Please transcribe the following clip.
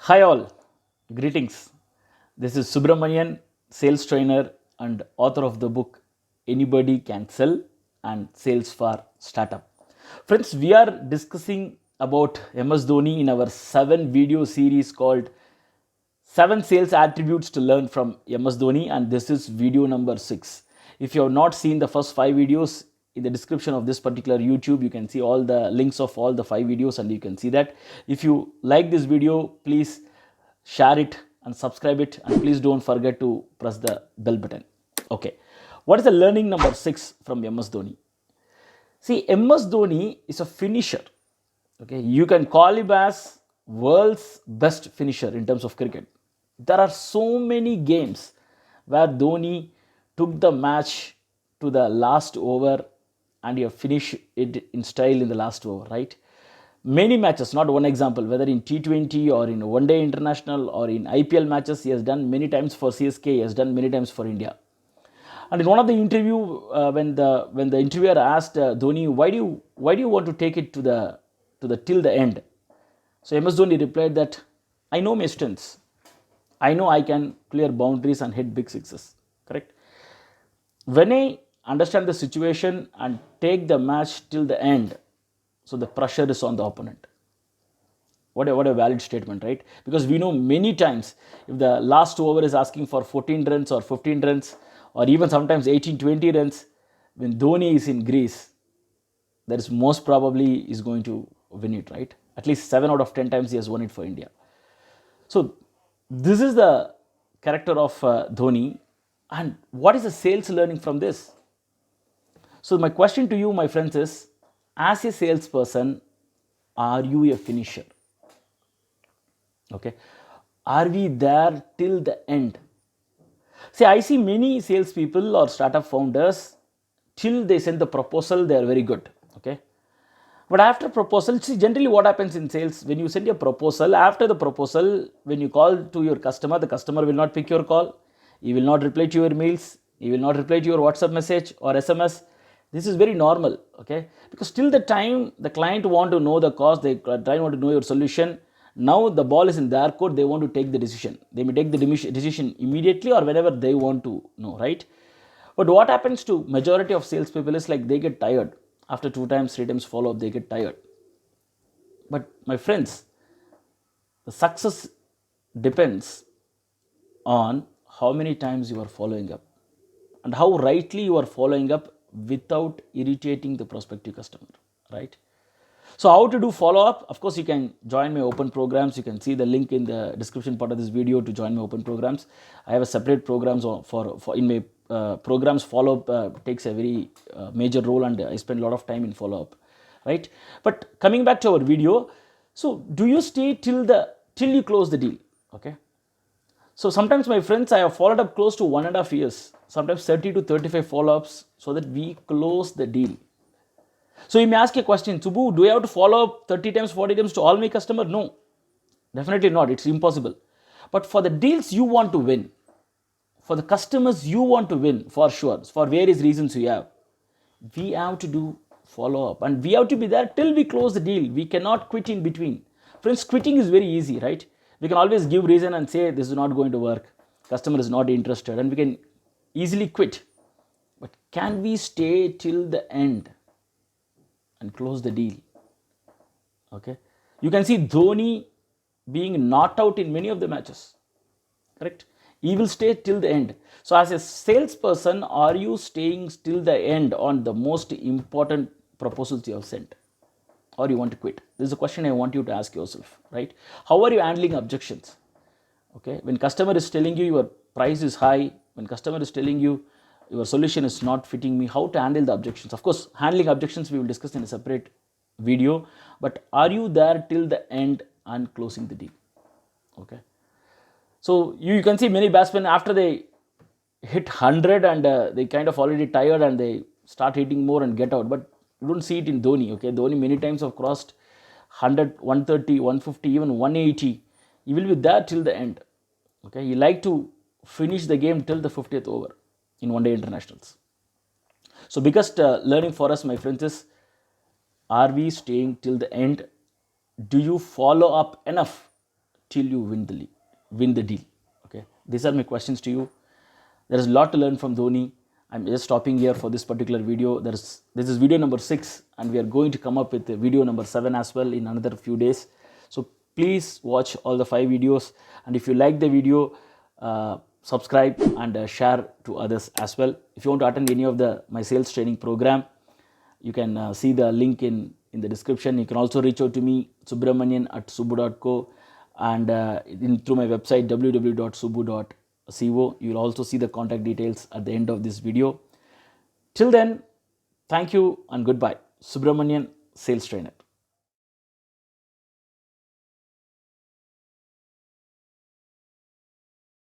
Hi all, greetings. This is Subramanian, sales trainer and author of the book Anybody Can Sell and Sales for Startup. Friends, we are discussing about MS Dhoni in our 7 video series called 7 Sales Attributes to Learn from MS Dhoni, and this is video number 6. If you have not seen the first 5 videos, in the description of this particular YouTube, you can see all the links of all the 5 videos and you can see that. If you like this video, please share it and subscribe it, and please don't forget to press the bell button. Okay, what is the learning number 6 from MS Dhoni? See, MS Dhoni is a finisher. Okay, you can call him as world's best finisher in terms of cricket. There are so many games where Dhoni took the match to the last over and he finished it in style in the last over, right? Many matches, not one example, whether in T20 or in one day international or in IPL matches, he has done many times for CSK, he has done many times for India. And in one of the interview, when the interviewer asked Dhoni, why do you want to take it to the till the end? So MS Dhoni replied that I know my strengths. I know I can clear boundaries and hit big sixes. Correct. When I understand the situation and take the match till the end, so the pressure is on the opponent. What a valid statement, right? Because we know many times if the last over is asking for 14 runs or 15 runs or even sometimes 18, 20 runs, when Dhoni is in Greece, that is most probably is going to win it, right? At least 7 out of 10 times he has won it for India. So this is the character of Dhoni. And what is the sales learning from this? So my question to you, my friends, is as a salesperson, are you a finisher? Okay, are we there till the end? See, I see many salespeople or startup founders till they send the proposal, they are very good. Okay, but after proposal, see, generally what happens in sales, when you send a proposal, after the proposal, when you call to your customer, the customer will not pick your call, he will not reply to your mails, he will not reply to your WhatsApp message or SMS. This is very normal, okay? Because till the time the client want to know the cost, they try want to know your solution. Now the ball is in their court, they want to take the decision. They may take the decision immediately or whenever they want to know, right? But what happens to majority of salespeople is like they get tired. After 2 times, 3 times follow up, they get tired. But my friends, the success depends on how many times you are following up and how rightly you are following up without irritating the prospective customer, right? So how to do follow up? Of course, you can join my open programs. You can see the link in the description part of this video to join my open programs. I have a separate programs for in my programs. Follow up takes a very major role, and I spend a lot of time in follow up, right? But coming back to our video, so do you stay till you close the deal? Okay. So sometimes, my friends, I have followed up close to 1.5 years, sometimes 30 to 35 follow-ups, so that we close the deal. So you may ask a question, Subbu, do I have to follow up 30 times, 40 times to all my customers? No, definitely not. It's impossible. But for the deals you want to win, for the customers you want to win, for sure, for various reasons we have to do follow up, and we have to be there till we close the deal. We cannot quit in between. Friends, quitting is very easy, right? We can always give reason and say this is not going to work, customer is not interested, and we can easily quit. But can we stay till the end and close the deal? Okay, you can see Dhoni being knocked out in many of the matches, correct? He will stay till the end. So as a salesperson, are you staying till the end on the most important proposals you have sent, or you want to quit? This is a question I want you to ask yourself, right? How are you handling objections? Okay, when customer is telling you your price is high, when customer is telling you your solution is not fitting me, how to handle the objections? Of course, handling objections we will discuss in a separate video, but are you there till the end and closing the deal? Okay, so you can see many batsmen after they hit 100 and they kind of already tired and they start hitting more and get out, but you don't see it in Dhoni. Okay, Dhoni many times have crossed 100, 130, 150, even 180. He will be there till the end. Okay, he like to finish the game till the 50th over in one day internationals. So biggest learning for us, my friends, is are we staying till the end? Do you follow up enough till you win the deal. Okay, these are my questions to you. There is a lot to learn from Dhoni. I'm just stopping here for this particular video. This is video number 6, and we are going to come up with video number 7 as well in another few days. So please watch all the 5 videos, and if you like the video, subscribe and share to others as well. If you want to attend any of my sales training program, you can see the link in the description. You can also reach out to me, subramanian@subbu.co, and through my website www.subbu.co. You will also see the contact details at the end of this video. Till then, thank you and goodbye. Subramanian, sales trainer.